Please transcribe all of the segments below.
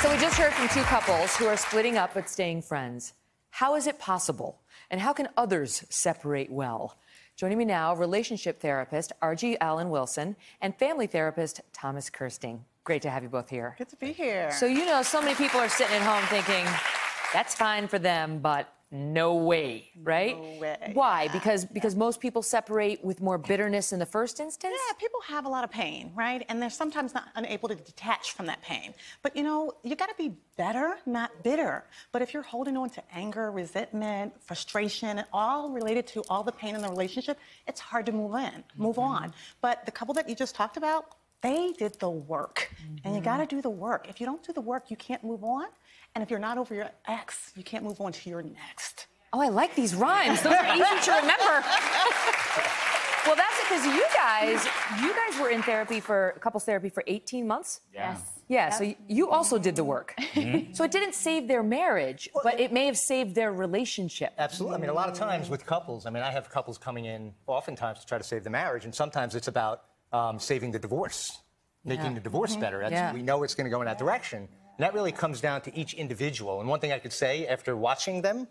So we just heard from two couples who are splitting up but staying friends. How is it possible? And how can others separate well? Joining me now, relationship therapist Argie Allen-Wilson and family therapist Thomas Kersting. Great to have you both here. Good to be here. So you know, so many people are sitting at home thinking, that's fine for them, but no way, right? No way. Why? Because most people separate with more bitterness in the first instance? Yeah, people have a lot of pain, right? And they're sometimes not unable to detach from that pain. But you know, you gotta be better, not bitter. But if you're holding on to anger, resentment, frustration, all related to all the pain in the relationship, it's hard to move on. But the couple that you just talked about, they did the work. And you gotta do the work. If you don't do the work, you can't move on. And if you're not over your ex, you can't move on to your next. Oh, I like these rhymes. Those are easy to remember. Well, that's it, because you guys were in therapy couples therapy for 18 months? Yeah. Yes. Yeah, Yep. so you also did the work. So it didn't save their marriage, but it may have saved their relationship. Absolutely. I mean, a lot of times with couples, I mean, I have couples coming in oftentimes to try to save the marriage, and sometimes it's about saving the divorce, making the divorce better. We know it's going to go in that direction. And that really comes down to each individual. And one thing I could say after watching them,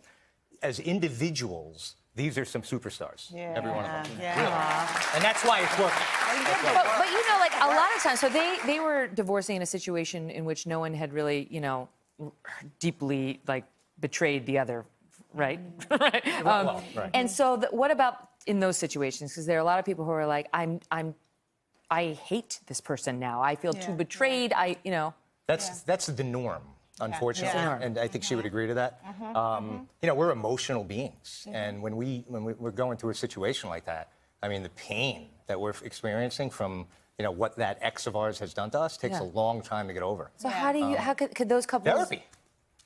as individuals, these are some superstars. Yeah. Every one of them. Yeah. Really. And that's why it's working. But you know, like a lot of times, so they were divorcing in a situation in which no one had really, you know, deeply like betrayed the other, right? Right. Right. And so, what about in those situations? Because there are a lot of people who are like, I hate this person now. I feel too betrayed. You know. That's the norm, unfortunately, and I think she would agree to that. You know, we're emotional beings, and when we're going through a situation like that, I mean, the pain that we're experiencing from what that ex of ours has done to us takes a long time to get over. So how could those couples?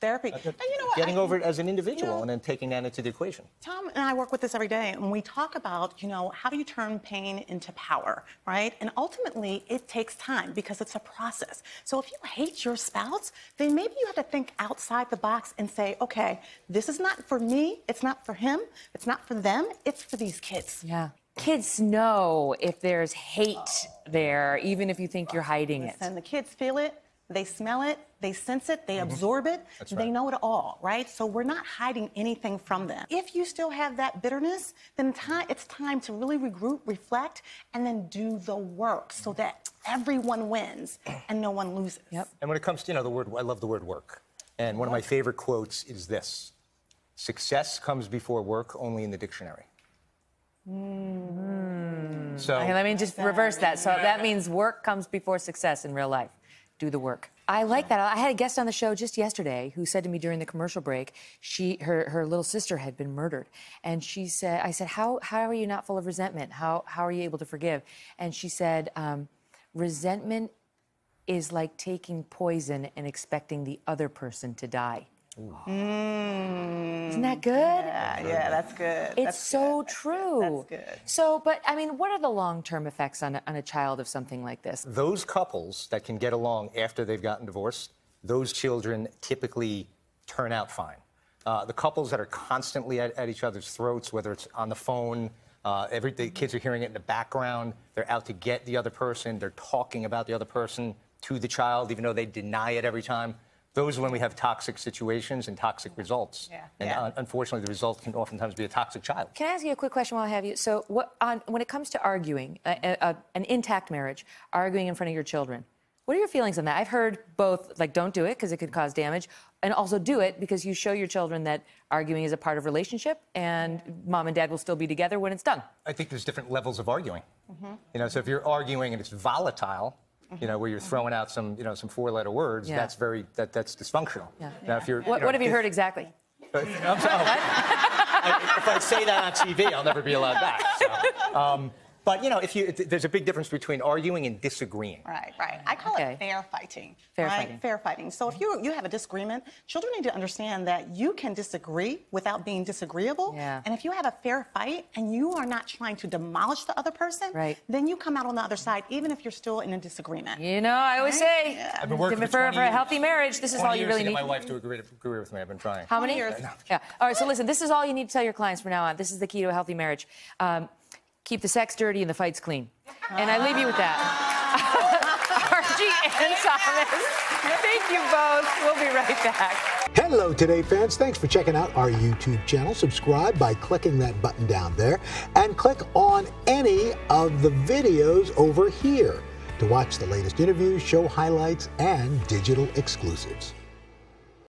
Therapy. And you know what? Getting over it as an individual and then taking that into the equation. Tom and I work with this every day, and we talk about, how do you turn pain into power, right? And ultimately, it takes time because it's a process. So if you hate your spouse, then maybe you have to think outside the box and say, okay, this is not for me, it's not for him, it's not for them, it's for these kids. Yeah. Kids know if there's hate there, even if you think you're hiding it. And the kids feel it. They smell it, they sense it, they absorb it, they know it all, right? So we're not hiding anything from them. If you still have that bitterness, then it's time to really regroup, reflect, and then do the work so that everyone wins and no one loses. Yep. And when it comes to, the word, I love the word work. And one of my favorite quotes is this: success comes before work only in the dictionary. So Okay, let me just reverse that. So that means work comes before success in real life. Do the work. I like that. I had a guest on the show just yesterday who said to me during the commercial break, her little sister had been murdered. And she said, I said, how are you not full of resentment? How are you able to forgive? And she said, resentment is like taking poison and expecting the other person to die. Isn't that good? Yeah, that's good. It's so true. That's good. So, but I mean, what are the long-term effects on a child of something like this? Those couples that can get along after they've gotten divorced, those children typically turn out fine. The couples that are constantly at each other's throats, whether it's on the phone, the kids are hearing it in the background, they're out to get the other person, they're talking about the other person to the child, even though they deny it every time. Those are when we have toxic situations and toxic results. And unfortunately, the result can oftentimes be a toxic child. Can I ask you a quick question while I have you? So when it comes to arguing, an intact marriage, arguing in front of your children, what are your feelings on that? I've heard both, like, don't do it because it could cause damage, and also do it because you show your children that arguing is a part of relationship and mom and dad will still be together when it's done. I think there's different levels of arguing. So if you're arguing and it's volatile, where you're throwing out some four-letter words, that's that's dysfunctional. Now, if you're, what have you heard exactly? I'm sorry, if I say that on TV, I'll never be allowed back. So, but there's a big difference between arguing and disagreeing. Right. I call it fair fighting. Fair fighting. So if you have a disagreement, children need to understand that you can disagree without being disagreeable. And if you have a fair fight and you are not trying to demolish the other person, then you come out on the other side, even if you're still in a disagreement. I always say, I've been working for a healthy marriage, this is all you really need. To get my wife to agree with me. I've been trying. How many years? Yeah. All right. So listen, this is all you need to tell your clients from now on. This is the key to a healthy marriage. Keep the sex dirty and the fights clean. And I leave you with that. Argie and Thomas. Thank you both. We'll be right back. Hello, Today fans. Thanks for checking out our YouTube channel. Subscribe by clicking that button down there and click on any of the videos over here to watch the latest interviews, show highlights, and digital exclusives.